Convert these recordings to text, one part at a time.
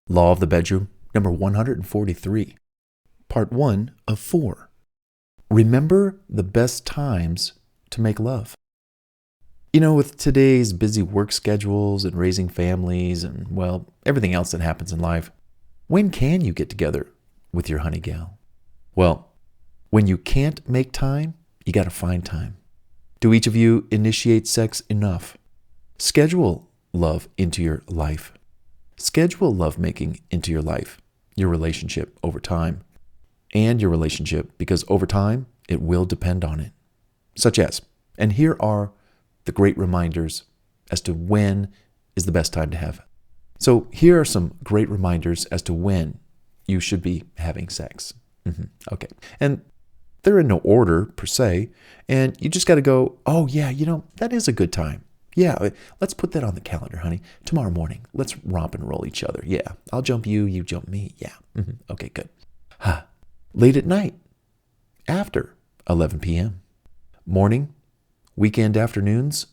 Law of the Bedroom, number 143, part 1 of 4. Remember the best times to make love. With today's busy work schedules and raising families and, everything else that happens in life, when can you get together with your honey gal? Well, when you can't make time, you got to find time. Do each of you initiate sex enough? Schedule love into your life. Schedule lovemaking into your life, your relationship over time, and your relationship, because over time, it will depend on it. Such as, and here are the great reminders as to when is the best time to have. So here are some great reminders as to when you should be having sex. Okay. And they're in no order per se, and you just got to go, oh yeah, that is a good time. Yeah, let's put that on the calendar, honey. Tomorrow morning, let's romp and roll each other. Yeah, I'll jump you, you jump me. Yeah. Okay, good. Late at night, after 11 p.m. Morning, weekend afternoons.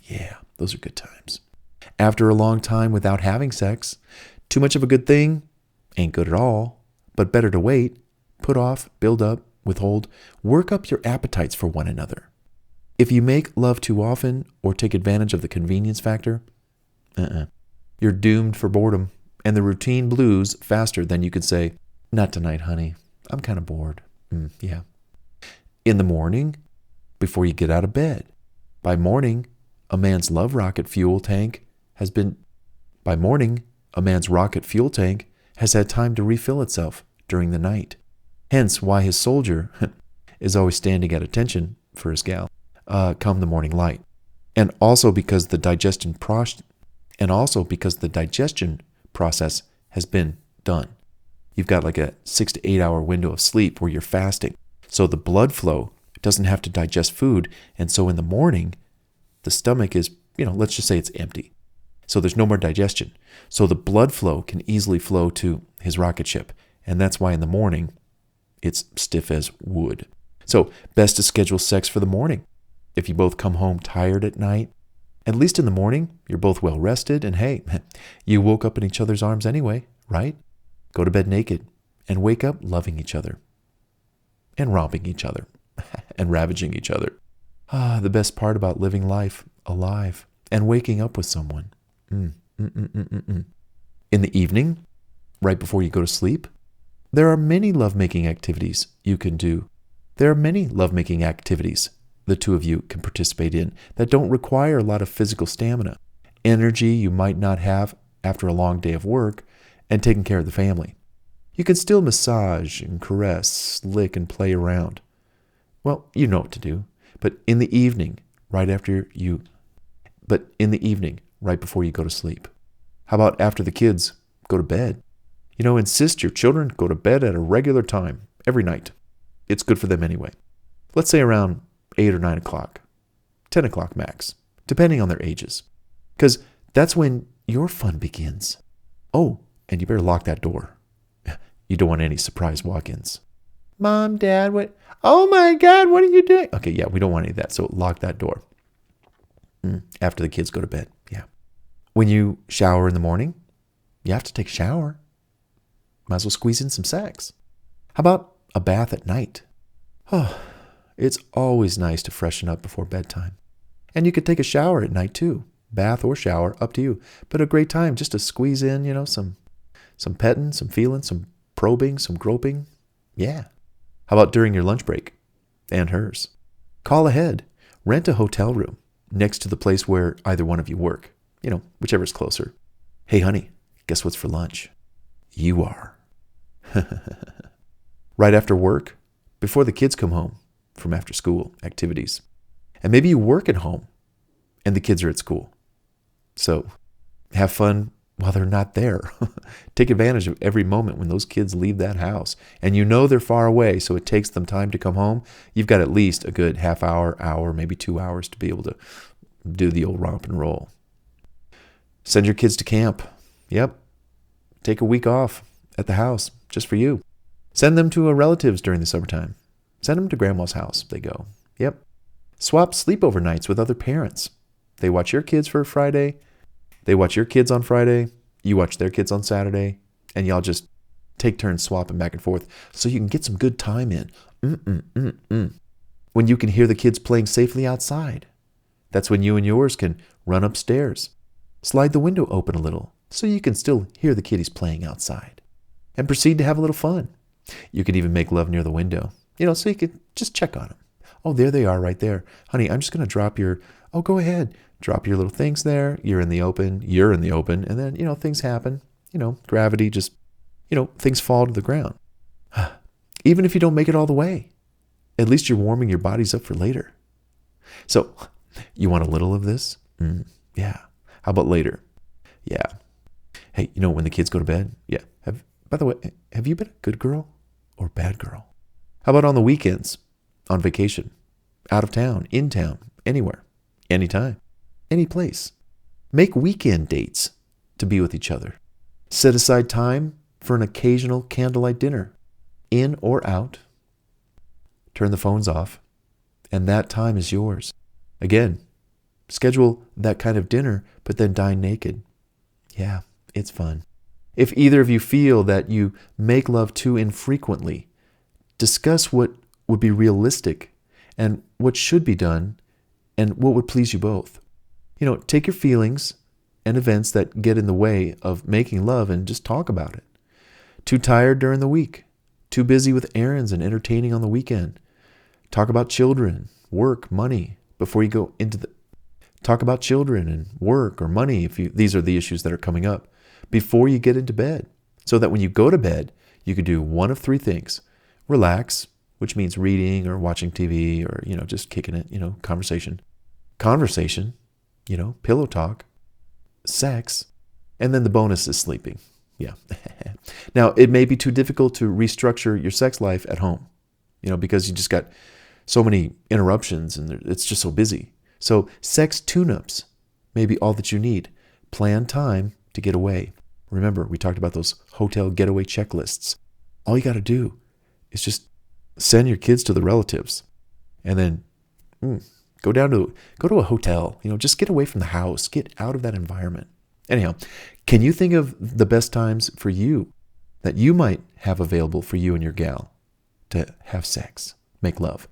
Yeah, those are good times. After a long time without having sex, too much of a good thing ain't good at all, but better to wait, put off, build up, withhold, work up your appetites for one another. If you make love too often or take advantage of the convenience factor, you're doomed for boredom and the routine blues faster than you could say, not tonight, honey. I'm kind of bored. Yeah. In the morning, before you get out of bed. By morning, a man's rocket fuel tank has had time to refill itself during the night. Hence why his soldier is always standing at attention for his gal. Come the morning light. And also because the digestion process has been done. You've got like a 6 to 8 hour window of sleep where you're fasting. So the blood flow doesn't have to digest food. And so in the morning, the stomach is, let's just say it's empty. So there's no more digestion. So the blood flow can easily flow to his rocket ship. And that's why in the morning, it's stiff as wood. So best to schedule sex for the morning. If you both come home tired at night, at least in the morning, you're both well rested, and hey, you woke up in each other's arms anyway, right? Go to bed naked and wake up loving each other and romping each other and ravaging each other. The best part about living life alive and waking up with someone. In the evening, right before you go to sleep, there are many lovemaking activities you can do. There are many lovemaking activities the two of you can participate in that don't require a lot of physical stamina, energy you might not have after a long day of work and taking care of the family. You can still massage and caress, lick and play around. Well, you know what to do, but in the evening, right before you go to sleep. How about after the kids go to bed? Insist your children go to bed at a regular time every night. It's good for them anyway. Let's say around 8 or 9 o'clock, 10 o'clock max, depending on their ages. Because that's when your fun begins. Oh, and you better lock that door. You don't want any surprise walk-ins. Mom, Dad, what? Oh my God, what are you doing? Okay, yeah, we don't want any of that, so lock that door. After the kids go to bed, yeah. When you shower in the morning, you have to take a shower. Might as well squeeze in some sex. How about a bath at night? Oh, it's always nice to freshen up before bedtime. And you could take a shower at night too. Bath or shower, up to you. But a great time just to squeeze in, some petting, some feeling, some probing, some groping. Yeah. How about during your lunch break? And hers. Call ahead. Rent a hotel room next to the place where either one of you work. Whichever's closer. Hey, honey, guess what's for lunch? You are. Right after work, before the kids come home from after school activities. And maybe you work at home and the kids are at school. So have fun while they're not there. Take advantage of every moment when those kids leave that house. And they're far away, so it takes them time to come home. You've got at least a good half hour, maybe 2 hours to be able to do the old romp and roll. Send your kids to camp. Yep. Take a week off at the house just for you. Send them to a relative's during the summertime. Send them to grandma's house. They go. Yep. Swap sleepover nights with other parents. They watch your kids for Friday. They watch your kids on Friday. you watch their kids on Saturday, and y'all just take turns swapping back and forth so you can get some good time in. When you can hear the kids playing safely outside. That's when you and yours can run upstairs, slide the window open a little so you can still hear the kiddies playing outside, and proceed to have a little fun. You can even make love near the window, so you can just check on them. Oh, there they are right there. Honey, I'm just going to drop your, oh, go ahead. Drop your little things there. You're in the open. And then, things happen. Gravity just, things fall to the ground. Even if you don't make it all the way, at least you're warming your bodies up for later. So, you want a little of this? Yeah. How about later? Yeah. Hey, when the kids go to bed? Yeah. By the way, have you been a good girl or bad girl? How about on the weekends? On vacation? Out of town? In town? Anywhere? Anytime? Any place? Make weekend dates to be with each other. Set aside time for an occasional candlelight dinner. In or out. Turn the phones off. And that time is yours. Again, schedule that kind of dinner, but then dine naked. Yeah, it's fun. If either of you feel that you make love too infrequently, discuss what would be realistic and what should be done and what would please you both. Take your feelings and events that get in the way of making love and just talk about it. Too tired during the week. Too busy with errands and entertaining on the weekend. Talk about children, work, money before you go into the... Talk about children and work or money if these are the issues that are coming up before you get into bed. So that when you go to bed, you could do one of three things. Relax, which means reading or watching TV or, just kicking it, conversation. Conversation, pillow talk. Sex. And then the bonus is sleeping. Yeah. Now, it may be too difficult to restructure your sex life at home, because you just got so many interruptions and it's just so busy. So sex tune-ups may be all that you need. Plan time to get away. Remember, we talked about those hotel getaway checklists. All you got to do is just send your kids to the relatives and then go to a hotel. Just get away from the house. Get out of that environment. Anyhow, can you think of the best times for you that you might have available for you and your gal to have sex, make love?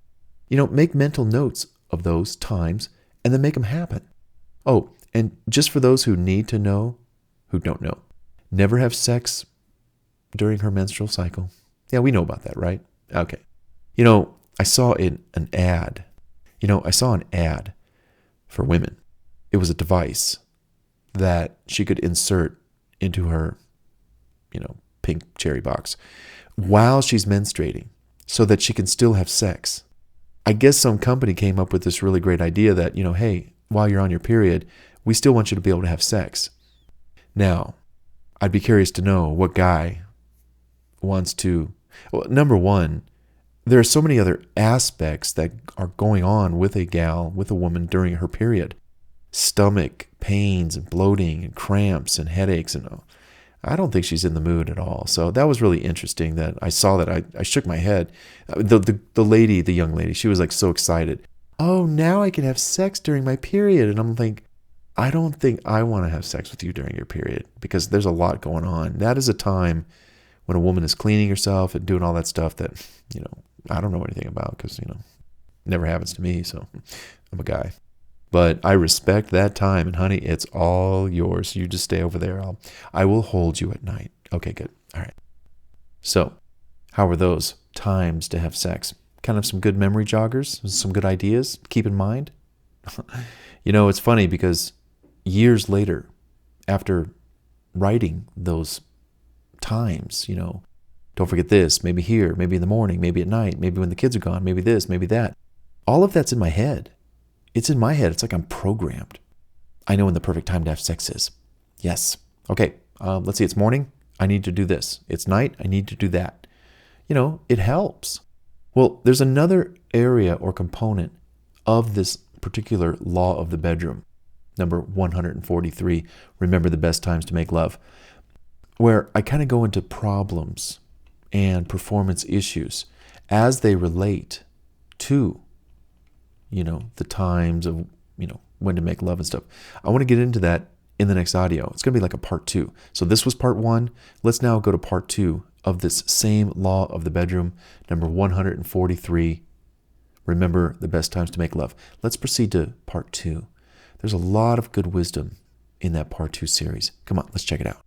Make mental notes of those times and then make them happen. Oh, and just for those who need to know, who don't know, never have sex during her menstrual cycle. Yeah, we know about that, right? Okay. I saw an ad. I saw an ad for women. It was a device that she could insert into her, pink cherry box while she's menstruating so that she can still have sex. I guess some company came up with this really great idea that, hey, while you're on your period, we still want you to be able to have sex. Now, I'd be curious to know what guy wants to... Well, number one, there are so many other aspects that are going on with a gal, with a woman during her period. Stomach pains and bloating and cramps and headaches. And I don't think she's in the mood at all. So that was really interesting that I saw that. I shook my head. The young lady, she was like so excited. Oh, now I can have sex during my period. And I'm like, I don't think I want to have sex with you during your period because there's a lot going on. That is a time when a woman is cleaning herself and doing all that stuff that, I don't know anything about because, never happens to me. So I'm a guy. But I respect that time. And honey, it's all yours. You just stay over there. I will hold you at night. Okay, good. All right. So how are those times to have sex? Kind of some good memory joggers, some good ideas. Keep in mind. It's funny because years later, after writing those times, don't forget this, maybe here, maybe in the morning, maybe at night, maybe when the kids are gone, maybe this, maybe that. All of that's in my head. It's in my head. It's like I'm programmed. I know when the perfect time to have sex is. Yes. Okay. Let's see. It's morning. I need to do this. It's night. I need to do that. It helps. Well, there's another area or component of this particular law of the bedroom. Number 143. Remember the best times to make love. Where I kind of go into problems and performance issues as they relate to the times of, when to make love and stuff. I want to get into that in the next audio. It's going to be like a part 2. So this was part 1. Let's now go to part 2 of this same law of the bedroom, number 143. Remember the best times to make love. Let's proceed to part 2. There's a lot of good wisdom in that part 2 series. Come on, let's check it out.